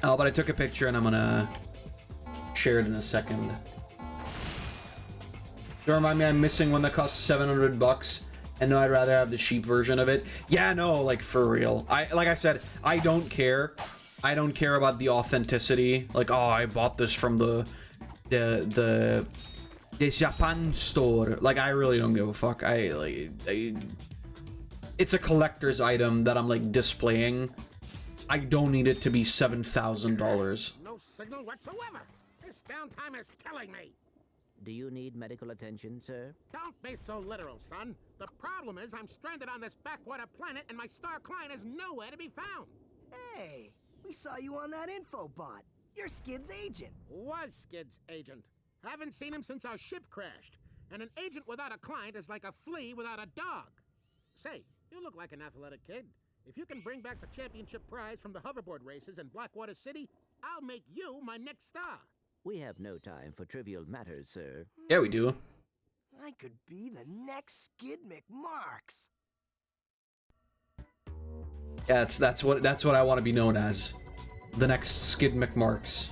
Oh, but I took a picture and I'm gonna share it in a second. Don't remind me, I'm missing one that costs 700 bucks. And no, I'd rather have the cheap version of it. Yeah, no, like for real. Like I said, I don't care. I don't care about the authenticity. Like, oh, I bought this from the Japan store. Like, I really don't give a fuck. It's a collector's item that I'm like displaying. I don't need it to be $7,000. No signal whatsoever. This downtime is killing me. Do you need medical attention, sir? Don't be so literal, son. The problem is I'm stranded on this backwater planet and my star client is nowhere to be found. Hey, we saw you on that info bot. You're Skid's agent. Was Skid's agent. Haven't seen him since our ship crashed. And an agent without a client is like a flea without a dog. Say, you look like an athletic kid. If you can bring back the championship prize from the hoverboard races in Blackwater City, I'll make you my next star. We have no time for trivial matters, sir. Yeah, we do. I could be the next Skid McMarks. Yeah, that's what I want to be known as. The next Skid McMarks.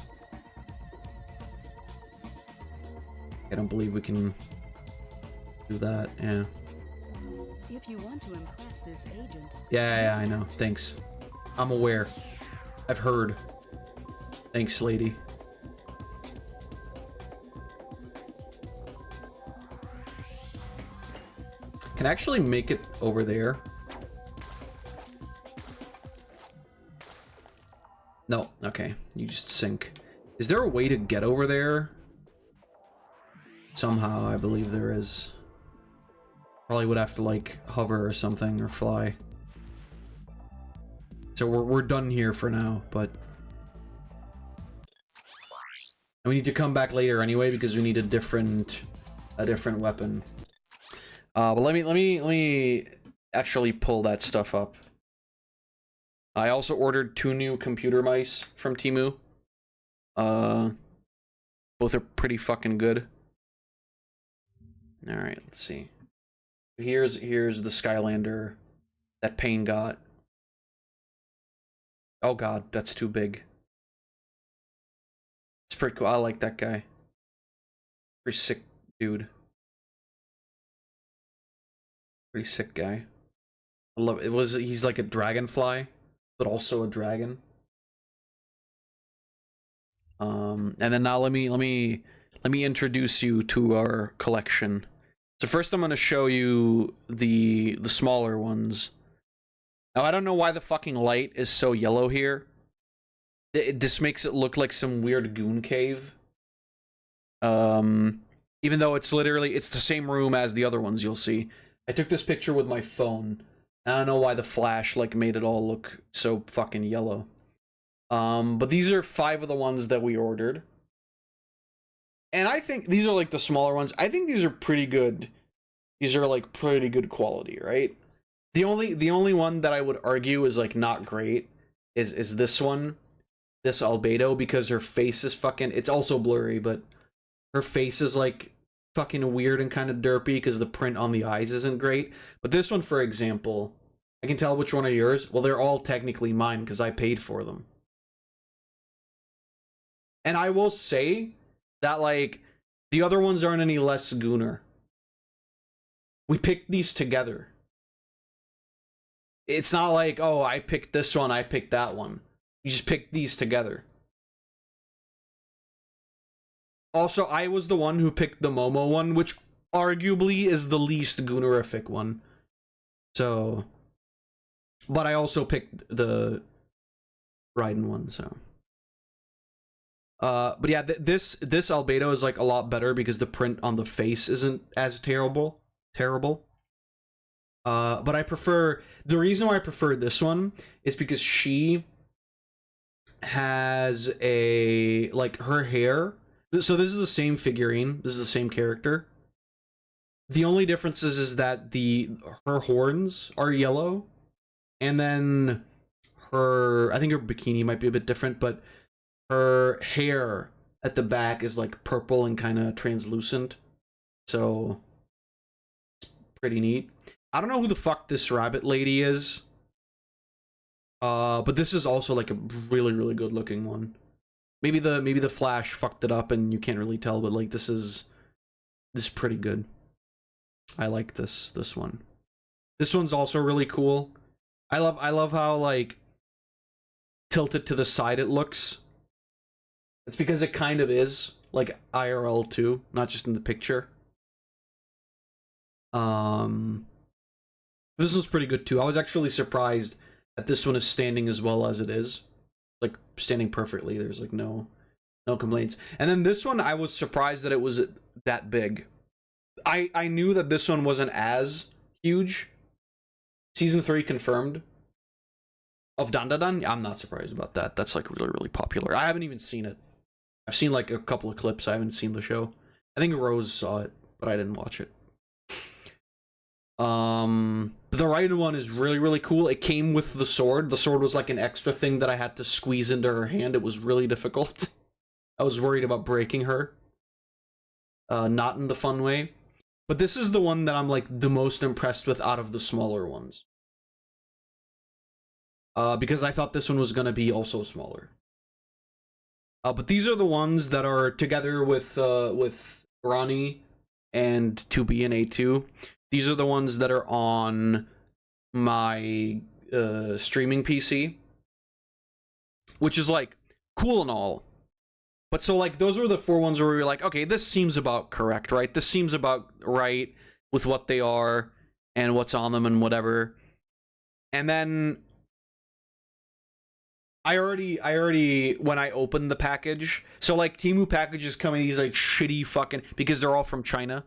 I don't believe we can do that. Yeah. If you want to impress this agent. Yeah, I know. Thanks. I'm aware. I've heard. Thanks, lady. Can I actually make it over there? No. Okay. You just sink. Is there a way to get over there? Somehow, I believe there is. Probably would have to, like, hover or something, or fly. So we're done here for now, but... And we need to come back later anyway, because we need a different weapon. But let me actually pull that stuff up. I also ordered 2 new computer mice from Temu. Both are pretty fucking good. All right, let's see. Here's the Skylander that Payne got. Oh god, that's too big. It's pretty cool. I like that guy. Pretty sick dude. Pretty sick guy. I love it. He's like a dragonfly, but also a dragon. And then now let me introduce you to our collection. So first I'm gonna show you the smaller ones. Now I don't know why the fucking light is so yellow here. This makes it look like some weird goon cave. Even though it's the same room as the other ones you'll see. I took this picture with my phone. I don't know why the flash like made it all look so fucking yellow. But these are 5 of the ones that we ordered. And I think these are like the smaller ones. I think these are pretty good. These are like pretty good quality, right? The only one that I would argue is like not great is this one. This Albedo, because her face is fucking, it's also blurry, but her face is like fucking weird and kind of derpy because the print on the eyes isn't great. But this one, for example, I can tell which one are yours. Well, they're all technically mine because I paid for them. And I will say that, like, the other ones aren't any less gooner. We picked these together. It's not like, oh, I picked this one, I picked that one. You just picked these together. Also, I was the one who picked the Momo one, which arguably is the least goonerific one. So... But I also picked the Raiden one, so... But yeah, this Albedo is like a lot better because the print on the face isn't as terrible. But I prefer, the reason why I prefer this one is because she has a, like, her hair. So this is the same figurine. This is the same character. The only difference is that her horns are yellow, and then I think her bikini might be a bit different, but her hair at the back is like purple and kind of translucent. So it's pretty neat. I don't know who the fuck this rabbit lady is. But this is also like a really, really good looking one. Maybe the flash fucked it up and you can't really tell, but like this is pretty good. I like this one. This one's also really cool. I love how like tilted to the side it looks. It's because it kind of is like IRL too, not just in the picture. This one's pretty good too. I was actually surprised that this one is standing as well as it is. Like standing perfectly. There's like no complaints. And then this one, I was surprised that it was that big. I knew that this one wasn't as huge. Season 3 confirmed of Dandadan. I'm not surprised about that. That's like really, really popular. I haven't even seen it. I've seen like a couple of clips. I haven't seen the show. I think Rose saw it, but I didn't watch it. The right one is really, really cool. It came with the sword. The sword was like an extra thing that I had to squeeze into her hand. It was really difficult. I was worried about breaking her. Not in the fun way. But this is the one that I'm like the most impressed with out of the smaller ones. Because I thought this one was gonna be also smaller. But these are the ones that are together with Ronnie and 2B and A2. These are the ones that are on my streaming PC, which is like cool and all. But so like those were the 4 ones where we were like, okay, this seems about correct, right? This seems about right with what they are and what's on them and whatever. And then I already when I opened the package, so like Temu packages come in these like shitty fucking, because they're all from China.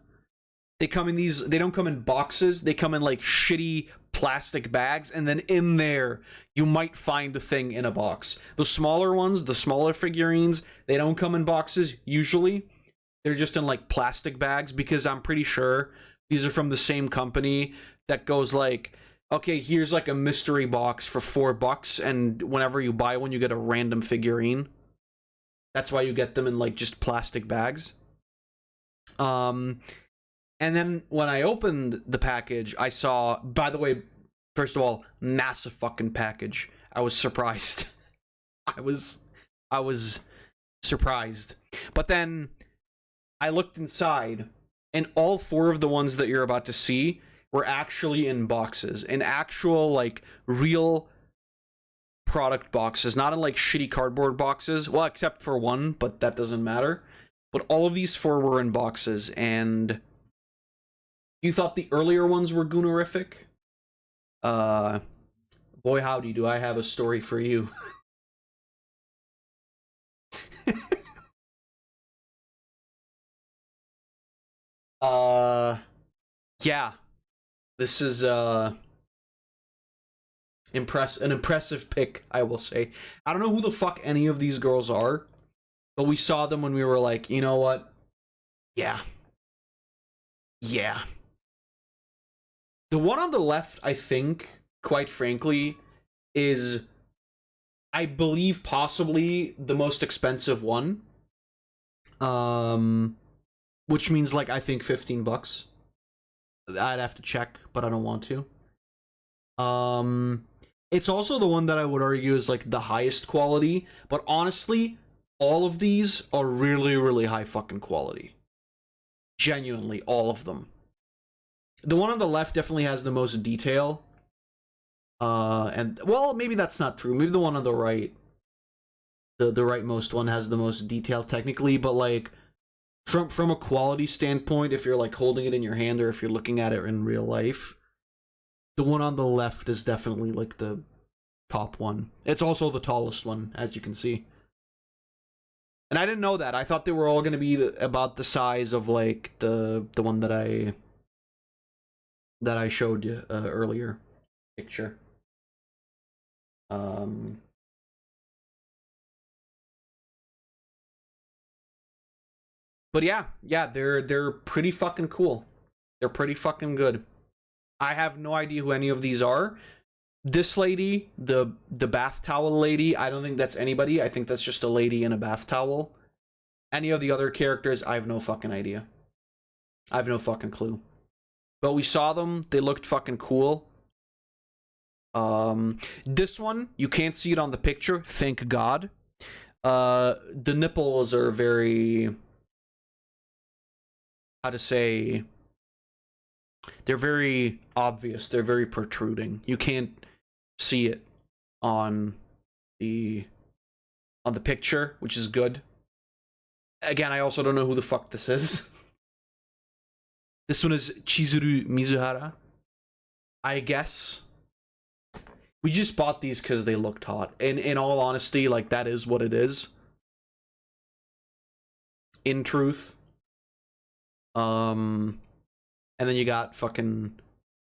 They come in these, they don't come in boxes, they come in like shitty plastic bags, and then in there you might find a thing in a box. The smaller ones, the smaller figurines, they don't come in boxes usually. They're just in like plastic bags, because I'm pretty sure these are from the same company that goes like, okay, here's like a mystery box for $4, and whenever you buy one you get a random figurine. That's why you get them in like just plastic bags. And then when I opened the package, I saw, by the way, first of all, massive fucking package. I was surprised. I was surprised. But then I looked inside, and all 4 of the ones that you're about to see were actually in boxes, in actual like real product boxes, not in like shitty cardboard boxes. Well, except for one, but that doesn't matter. But all of these 4 were in boxes, and you thought the earlier ones were goonerific? Boy howdy, do I have a story for you. Yeah. This is an impressive pick, I will say. I don't know who the fuck any of these girls are, but we saw them when we were like, you know what? Yeah. Yeah. The one on the left, I think, quite frankly, is, I believe, possibly the most expensive one. Which means, like, I think $15. I'd have to check, but I don't want to. It's also the one that I would argue is, like, the highest quality, but honestly, all of these are really, really high fucking quality. Genuinely, all of them. The one on the left definitely has the most detail. And, well, maybe that's not true. Maybe the one on the right, the rightmost one, has the most detail technically, but, like, from a quality standpoint, if you're, like, holding it in your hand or if you're looking at it in real life, the one on the left is definitely, like, the top one. It's also the tallest one, as you can see. And I didn't know that. I thought they were all going to be about the size of, like, the one that I showed you earlier picture. But yeah, they're pretty fucking cool. They're pretty fucking good. I have no idea who any of these are. This lady, the bath towel lady, I don't think that's anybody. I think that's just a lady in a bath towel. Any of the other characters, I have no fucking idea. I have no fucking clue. But we saw them, they looked fucking cool. This one, you can't see it on the picture, thank God. The nipples are very, how to say, they're very obvious, they're very protruding. You can't see it on the picture, which is good. Again, I also don't know who the fuck this is. This one is Chizuru Mizuhara, I guess. We just bought these because they looked hot. And in all honesty, like, that is what it is. In truth. And then you got fucking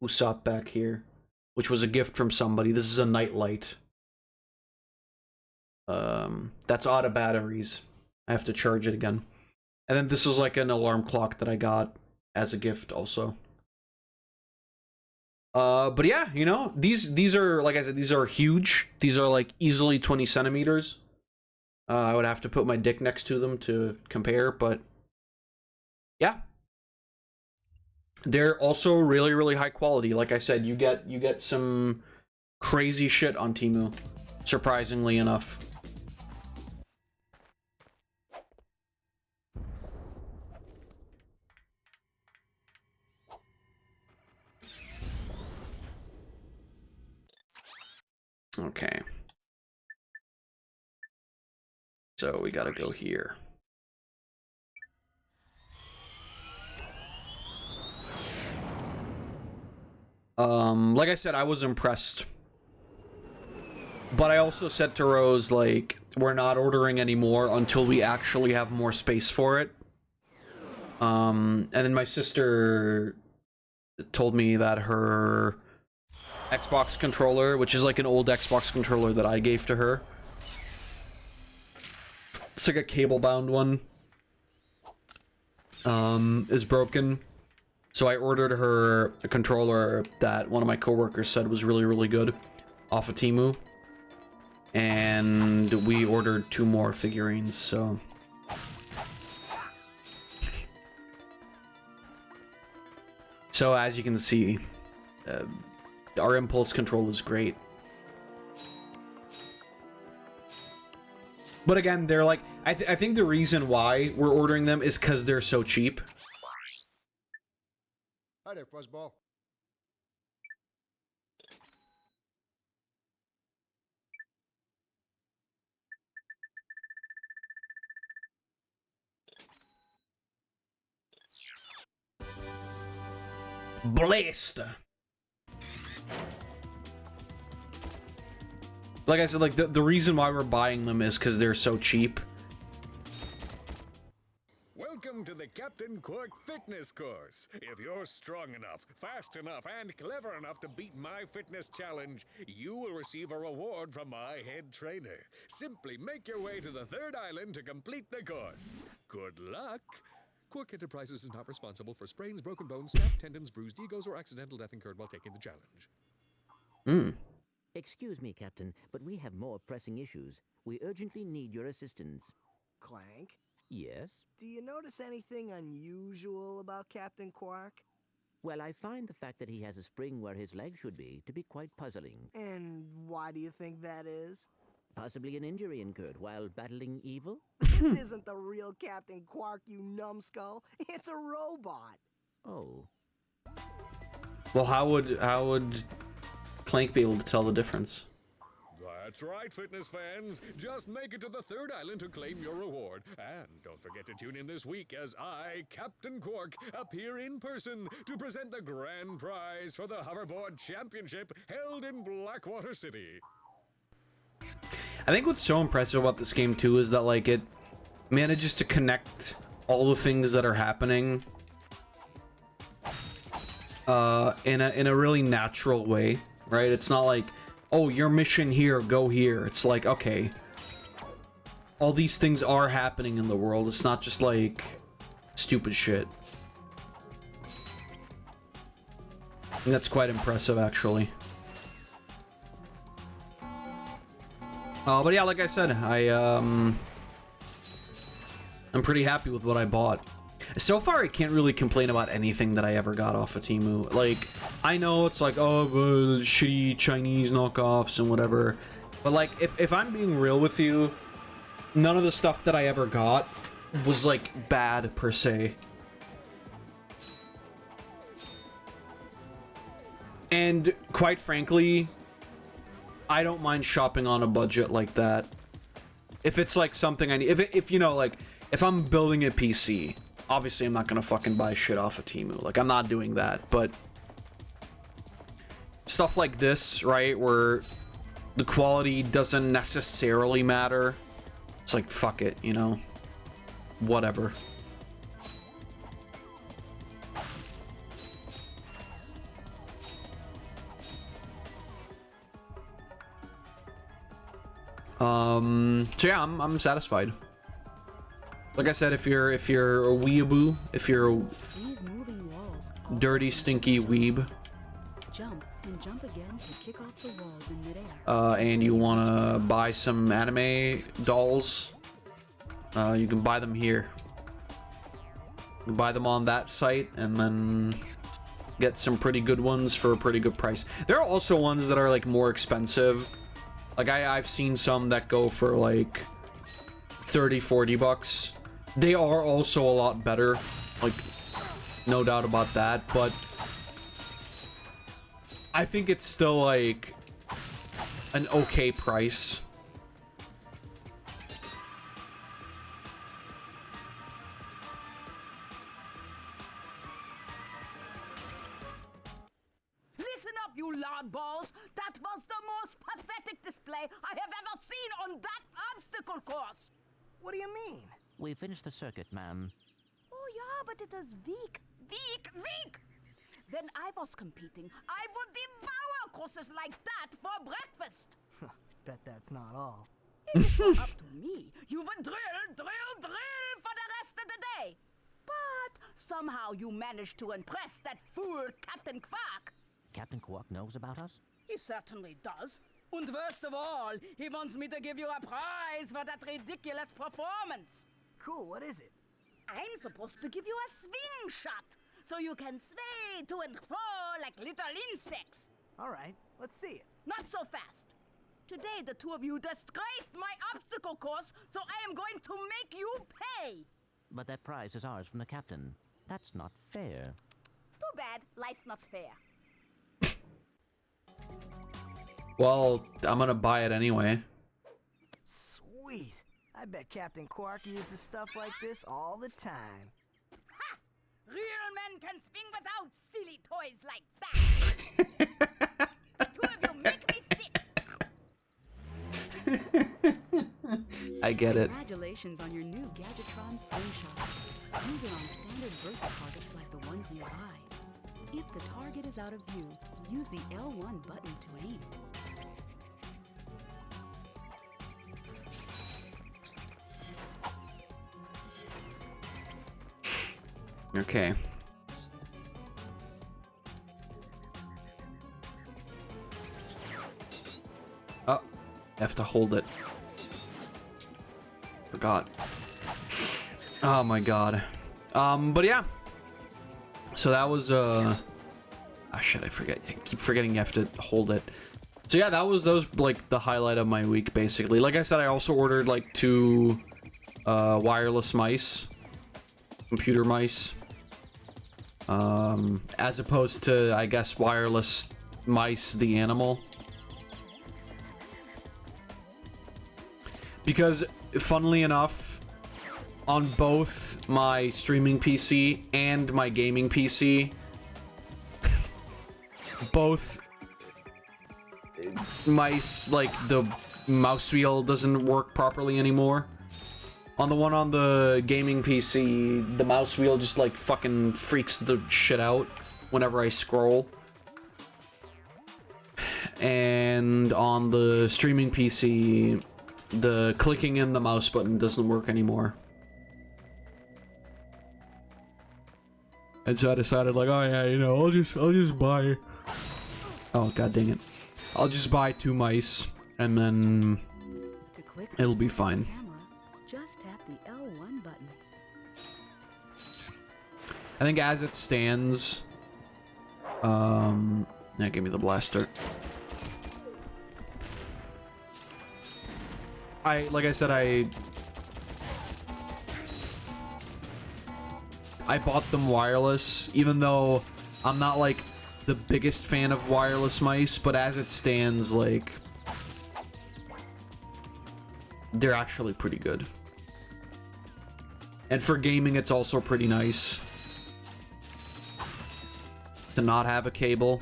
Usopp back here, which was a gift from somebody. This is a nightlight. That's out of batteries. I have to charge it again. And then this is like an alarm clock that I got as a gift also. But yeah, you know, these are, like I said, these are huge. These are like easily 20 centimeters. I would have to put my dick next to them to compare, but yeah. They're also really, really high quality. Like I said, you get some crazy shit on Temu, surprisingly enough. Okay. So we gotta go here. Like I said, I was impressed. But I also said to Rose, like, we're not ordering anymore until we actually have more space for it. And then my sister told me that her Xbox controller, which is like an old Xbox controller that I gave to her, it's like a cable-bound one, is broken. So I ordered her a controller that one of my coworkers said was really, really good off of Temu. And we ordered 2 more figurines, so... So as you can see, our impulse control is great. But again, they're like, I think the reason why we're ordering them is because they're so cheap. Hi there, Fuzzball. Blessed. Like I said, like the reason why we're buying them is because they're so cheap. Welcome to the Captain Quark Fitness Course. If you're strong enough, fast enough, and clever enough to beat my fitness challenge, you will receive a reward from my head trainer. Simply make your way to the 3rd island to complete the course. Good luck. Quark Enterprises is not responsible for sprains, broken bones, snapped tendons, bruised egos, or accidental death incurred while taking the challenge. Excuse me, Captain, but we have more pressing issues. We urgently need your assistance. Clank, Yes? do you notice anything unusual about Captain Quark? Well, I find the fact that he has a spring where his leg should be to be quite puzzling. And why do you think that is? Possibly an injury incurred while battling evil? This isn't the real Captain Quark, you numbskull. It's a robot. Oh. Well, how would Clank be able to tell the difference? That's right, fitness fans. Just make it to the 3rd island to claim your reward. And don't forget to tune in this week as I, Captain Quark, appear in person to present the grand prize for the Hoverboard Championship held in Blackwater City. I think what's so impressive about this game too is that like it manages to connect all the things that are happening in a really natural way, right? It's not like, oh, your mission here, go here. It's like, okay, all these things are happening in the world. It's not just like stupid shit. I think that's quite impressive, actually. But yeah, like I said, I'm pretty happy with what I bought. So far, I can't really complain about anything that I ever got off of Temu. Like, I know it's like, oh, shitty Chinese knockoffs and whatever. But, like, if I'm being real with you, none of the stuff that I ever got was, like, bad, per se. And, quite frankly, I don't mind shopping on a budget like that. If it's, like, something I need... If you know, like, if I'm building a PC... Obviously, I'm not gonna fucking buy shit off of Temu. Like, I'm not doing that, but... Stuff like this, right, where the quality doesn't necessarily matter. It's like, fuck it, you know? Whatever. So yeah, I'm satisfied. Like I said, if you're a weeaboo, if you're a These moving walls also dirty, stinky weeb, jump and jump again to kick off the walls in midair. and you wanna buy some anime dolls, you can buy them here. You can buy them on that site, and then get some pretty good ones for a pretty good price. There are also ones that are like more expensive. Like I've seen some that go for like 30-40 bucks. They are also a lot better, like, no doubt about that, but I think it's still like an okay price. Listen up, you loudballs! That was the most pathetic display I have ever seen on that obstacle course! What do you mean? We finished the circuit, ma'am. Oh yeah, but it is weak. When I was competing, I would devour courses like that for breakfast. Bet that's not all. If it were up to me, you would drill for the rest of the day. But somehow you managed to impress that fool Captain Quark. Captain Quark knows about us? He certainly does. And worst of all, he wants me to give you a prize for that ridiculous performance. Cool, what is it? I'm supposed to give you a swing shot, so you can sway to and fro like little insects. All right, let's see it. Not so fast. Today, the two of you disgraced my obstacle course, so I am going to make you pay. But that prize is ours from the captain. That's not fair. Too bad, life's not fair. Well, I'm gonna buy it anyway. Sweet. I bet Captain Quark uses stuff like this all the time. Ha! Real men can swing without silly toys like that. The two of you make me sick. I get it. Congratulations on your new Gadgetron swing shot. Use it on standard Versa targets like the ones nearby. If the target is out of view, use the L1 button to aim. Okay. Oh, I have to hold it. Forgot. Oh my god. But yeah. So that was oh shit, I forget. I keep forgetting you have to hold it. So yeah, that was like the highlight of my week basically. Like I said, I also ordered like 2 wireless mice. Computer mice. As opposed to, I guess, wireless mice, the animal. Because, funnily enough, on both my streaming PC and my gaming PC, both mice, like, the mouse wheel doesn't work properly anymore. On the one on the gaming PC, the mouse wheel just like fucking freaks the shit out whenever I scroll. And on the streaming PC, the clicking in the mouse button doesn't work anymore. And so I decided like, oh yeah, you know, I'll just buy. Oh god dang it. I'll just buy 2 mice and then To click it'll be the fine. camera, just tap the L1 button. I think as it stands, yeah, give me the blaster. Like I said, I bought them wireless, even though I'm not like the biggest fan of wireless mice, but as it stands, like, they're actually pretty good. And for gaming, it's also pretty nice to not have a cable.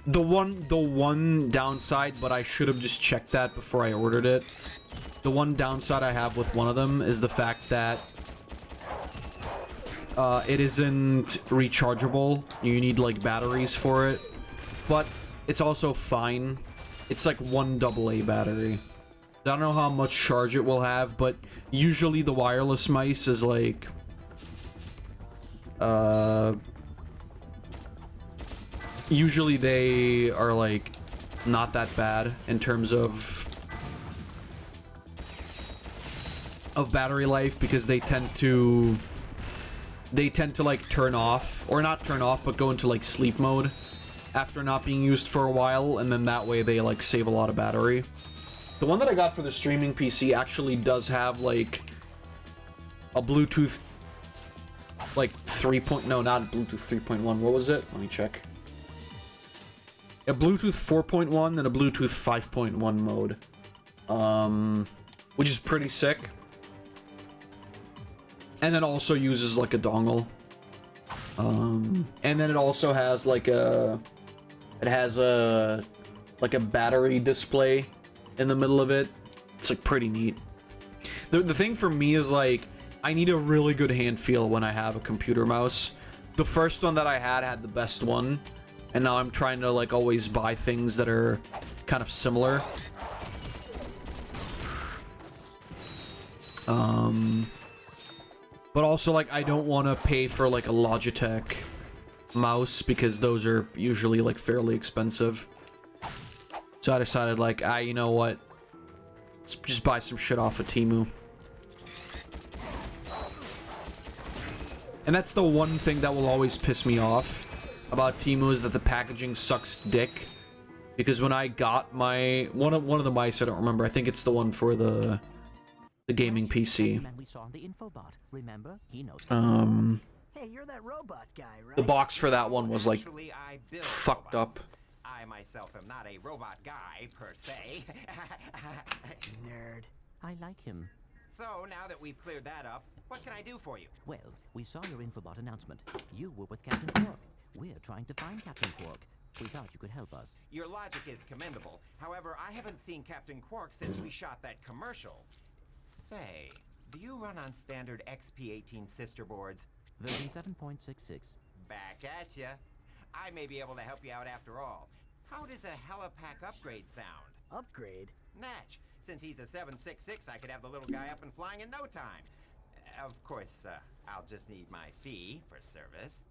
The one downside, but I should have just checked that before I ordered it. The one downside I have with one of them is the fact that it isn't rechargeable. You need like batteries for it, but it's also fine. It's like one AA battery. I don't know how much charge it will have, but usually the wireless mice is like usually they are like not that bad in terms of battery life, because they tend to like turn off, or not turn off, but go into like sleep mode after not being used for a while, and then that way they like save a lot of battery. The one that I got for the streaming PC actually does have like a Bluetooth like 3. No, not Bluetooth 3.1. What was it? Let me check. A Bluetooth 4.1 and a Bluetooth 5.1 mode, which is pretty sick. And then also uses like a dongle, and then it also has like a battery display in the middle of it. It's like pretty neat. The thing for me is like I need a really good hand feel when I have a computer mouse. The first one that I had the best one, and now I'm trying to like always buy things that are kind of similar. But also like I don't want to pay for like a Logitech mouse, because those are usually like fairly expensive. So I decided like, you know what? Let's just buy some shit off of Temu. And that's the one thing that will always piss me off about Temu, is that the packaging sucks dick. Because when I got my one of the mice, I don't remember. I think it's the one for the gaming PC. We saw on the infobot. Remember? He knows. Hey, you're that robot guy, right? The box for that one was like Actually, I build fucked robots. up. I myself am not a robot guy, per se. Nerd. I like him. So, now that we've cleared that up, what can I do for you? Well, we saw your infobot announcement. You were with Captain Quark. We're trying to find Captain Quark. We thought you could help us. Your logic is commendable. However, I haven't seen Captain Quark since we shot that commercial. Say, do you run on standard XP18 sister boards? Version 7.66. Back at ya. I may be able to help you out after all. How does a helipack upgrade sound? Upgrade? Natch. Since he's a 766, I could have the little guy up and flying in no time. Of course, I'll just need my fee for service.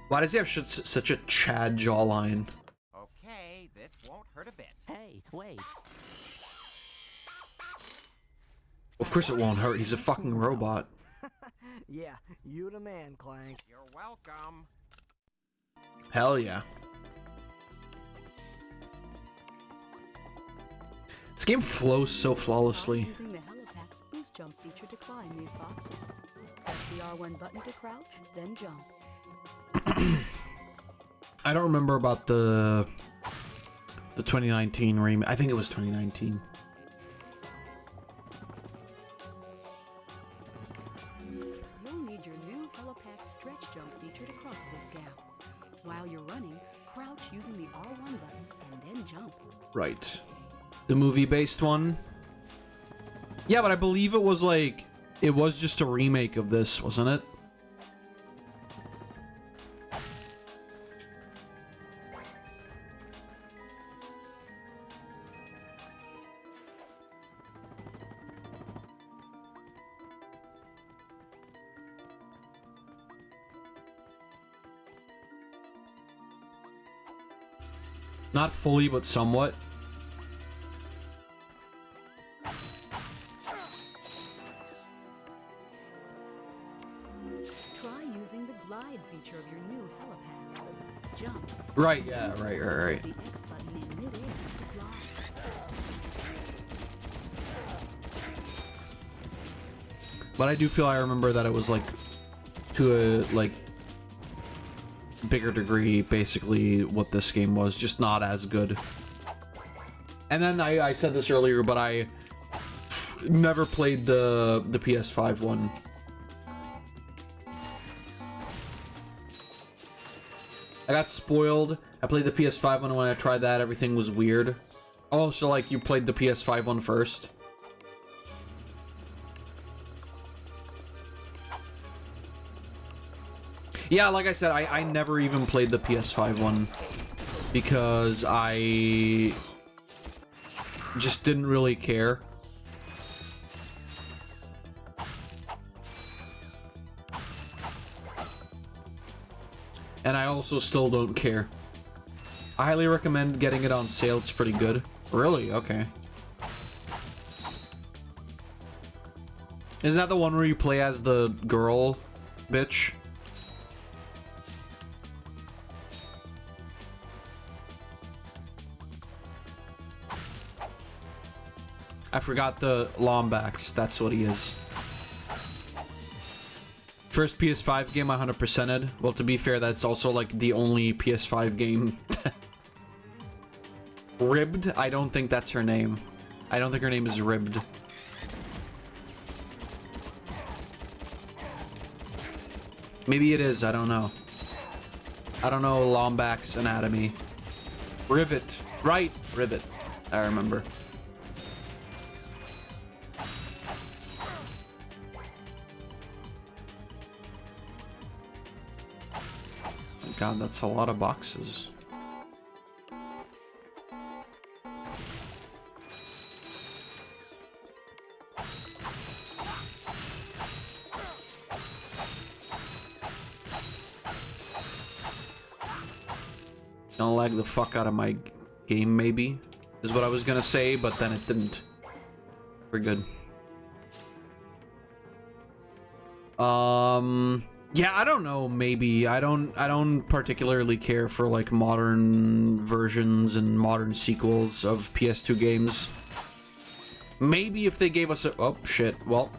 Why does he have such a Chad jawline? Okay, this won't hurt a bit. Hey, wait. Of course it won't hurt. He's a fucking robot. Yeah, you the man, Clank. You're welcome. Hell yeah. This game flows so flawlessly. Using the Helipack's boost jump feature to climb these boxes. Press the R1 button to crouch, then jump. I don't remember about the 2019 remake. I think it was 2019. You'll need your new Helipack stretch jump feature to cross this gap. While you're running, crouch using the R1 button and then jump. Right. The movie-based one? Yeah, but I believe it was like... It was just a remake of this, wasn't it? Not fully, but somewhat. Right, yeah, right. The X button in midair to fly. But I do feel I remember that it was like to a like bigger degree basically what this game was, just not as good. And then I said this earlier, but I never played the PS5 one. I got spoiled. I played the PS5 one, and when I tried that, everything was weird. Oh, so like you played the PS5 one first? Yeah, like I said, I never even played the PS5 one because I just didn't really care. And I also still don't care. I highly recommend getting it on sale. It's pretty good. Really? Okay. Is that the one where you play as the girl bitch? I forgot the Lombax. That's what he is. First PS5 game I 100%ed. Well, to be fair, that's also like the only PS5 game. Ribbed? I don't think that's her name. I don't think her name is Ribbed. Maybe it is. I don't know. I don't know Lombax anatomy. Rivet. Right. Rivet. I remember. God, that's a lot of boxes. Don't lag the fuck out of my game, maybe, is what I was gonna say, but then it didn't. We're good. Yeah, I don't know, maybe. I don't particularly care for like modern versions and modern sequels of PS2 games. Maybe if they gave us a oh shit, well.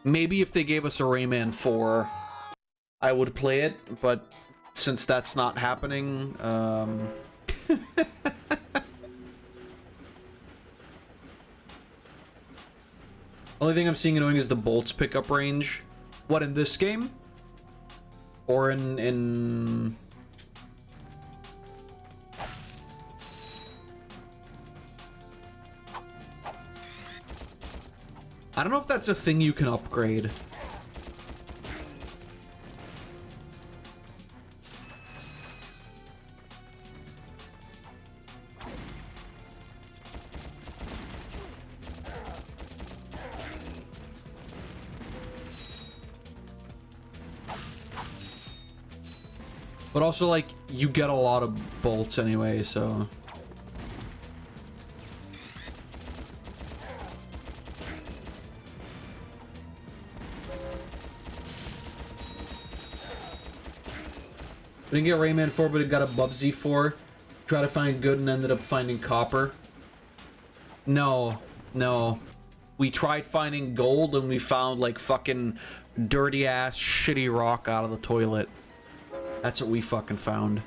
Maybe if they gave us a Rayman 4, I would play it, but since that's not happening, only thing I'm seeing annoying is the bolts pickup range. What, in this game? Or in... I don't know if that's a thing you can upgrade. But also, like, you get a lot of bolts anyway, so... We didn't get Rayman 4, but it got a Bubsy 4. Tried to find good and ended up finding copper. No, no. We tried finding gold and we found, like, fucking dirty-ass, shitty rock out of the toilet. That's what we fucking found.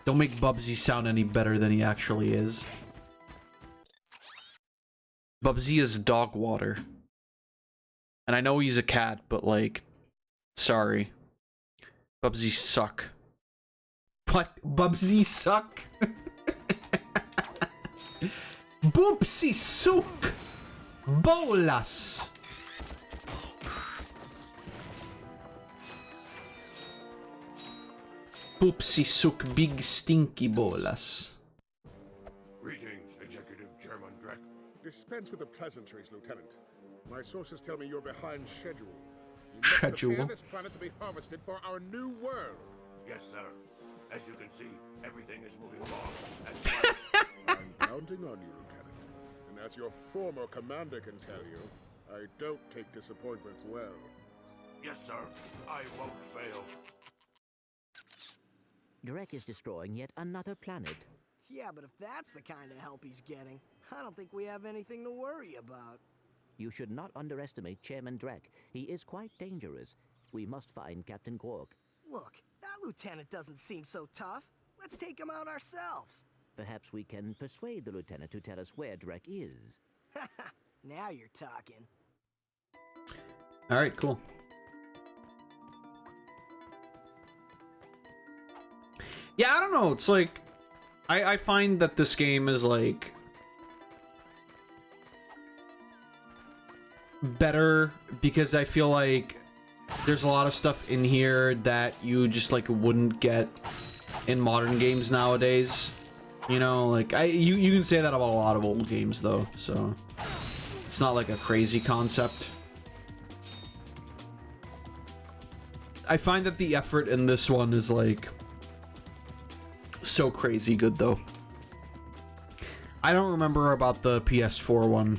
Don't make Bubsy sound any better than he actually is. Bubsy is dog water. And I know he's a cat, but like... Sorry. Bubsy suck. What? Bubsy suck? Boopsy suck! Bolas! Poopsie suck big stinky bolas. Greetings, Executive Chairman Drek. Dispense with the pleasantries, Lieutenant. My sources tell me you're behind schedule. You must prepare this planet to be harvested for our new world. Yes, sir. As you can see, everything is moving along. I'm counting on you, Lieutenant. And as your former commander can tell you, I don't take disappointment well. Yes, sir. I won't fail. Drek is destroying yet another planet. Yeah, but if that's the kind of help he's getting, I don't think we have anything to worry about. You should not underestimate Chairman Drek. He is quite dangerous. We must find Captain Quark. Look, that lieutenant doesn't seem so tough. Let's take him out ourselves. Perhaps we can persuade the lieutenant to tell us where Drek is. Now you're talking. All right, cool. Yeah, I don't know. It's like I find that this game is like better because I feel like there's a lot of stuff in here that you just like wouldn't get in modern games nowadays. You know, like you can say that about a lot of old games though, so it's not like a crazy concept. I find that the effort in this one is like so crazy good though. I don't remember about the PS4 one.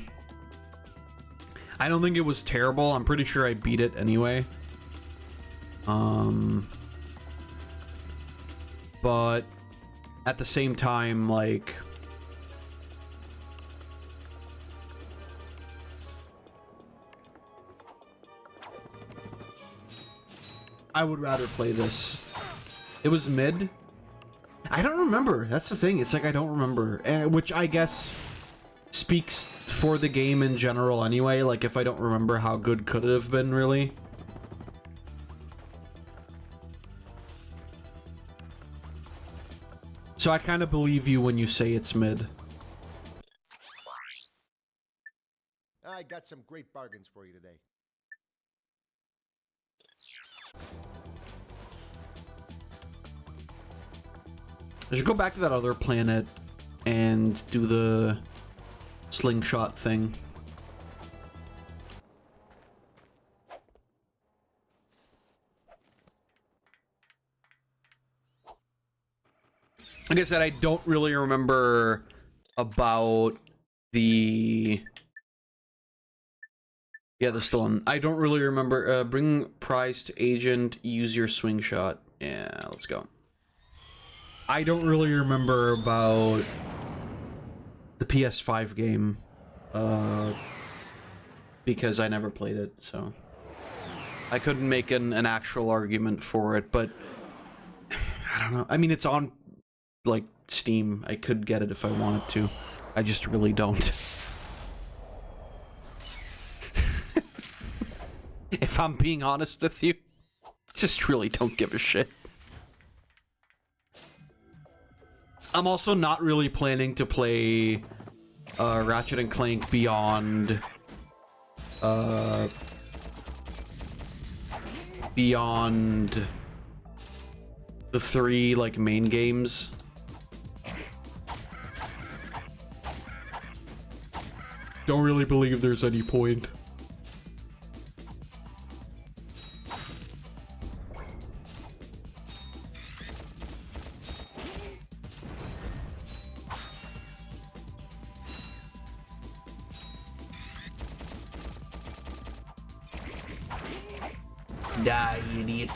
I don't think it was terrible. I'm pretty sure I beat it anyway. But at the same time, like, I would rather play this. It was mid. I don't remember. That's the thing. It's like I don't remember, which I guess speaks for the game in general anyway. Like if I don't remember how good could it have been, really. So I kind of believe you when you say it's mid. I got some great bargains for you today. I should go back to that other planet and do the slingshot thing. Like I said, I don't really remember about the... Yeah, that's the one. I don't really remember. Bring prize to agent, use your swing shot. Yeah, let's go. I don't really remember about the PS5 game, because I never played it, so I couldn't make an actual argument for it, but I don't know. I mean, it's on, like, Steam. I could get it if I wanted to. I just really don't. If I'm being honest with you, just really don't give a shit. I'm also not really planning to play Ratchet and Clank beyond the 3 like main games. Don't really believe there's any point. Die, idiot.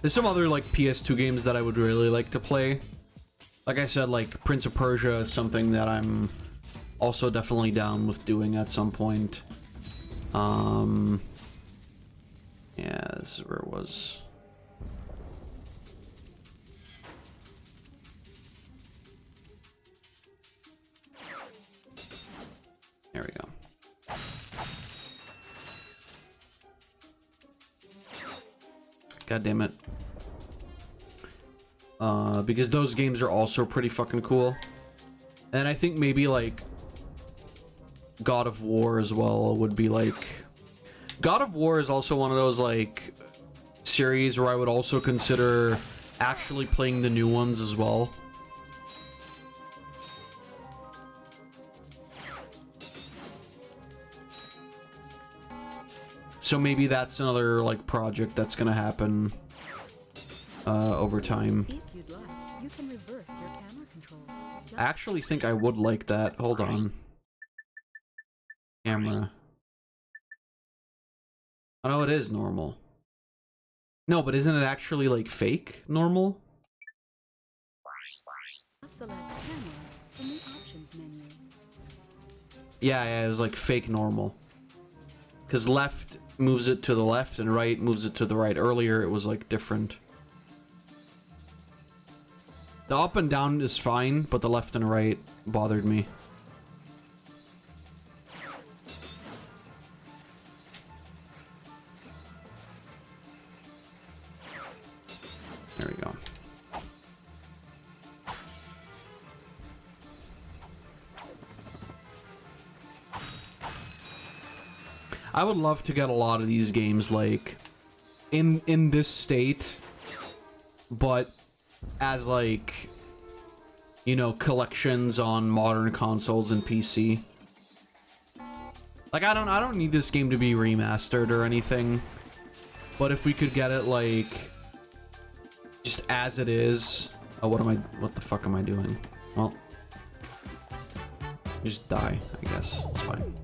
There's some other like PS2 games that I would really like to play. Like I said, like Prince of Persia is something that I'm also definitely down with doing at some point. Yeah, this is where it was. There we go. God damn it. Because those games are also pretty fucking cool. And I think maybe like God of War as well would be like... God of War is also one of those like series where I would also consider actually playing the new ones as well. So maybe that's another like project that's gonna happen over time. If you'd like, you can reverse your camera controls. I actually think I would like that. Hold on. Camera. Oh no, it is normal. No, but isn't it actually like fake normal? Select camera from the options menu. Yeah, it was like fake normal. Because left moves it to the left and right moves it to the right. Earlier it was like different. The up and down is fine, but the left and right bothered me. There we go. I would love to get a lot of these games like in this state, but as like, you know, collections on modern consoles and PC. Like I don't need this game to be remastered or anything, but if we could get it like just as it is. Oh, what the fuck am I doing? Well, just die, I guess. It's fine.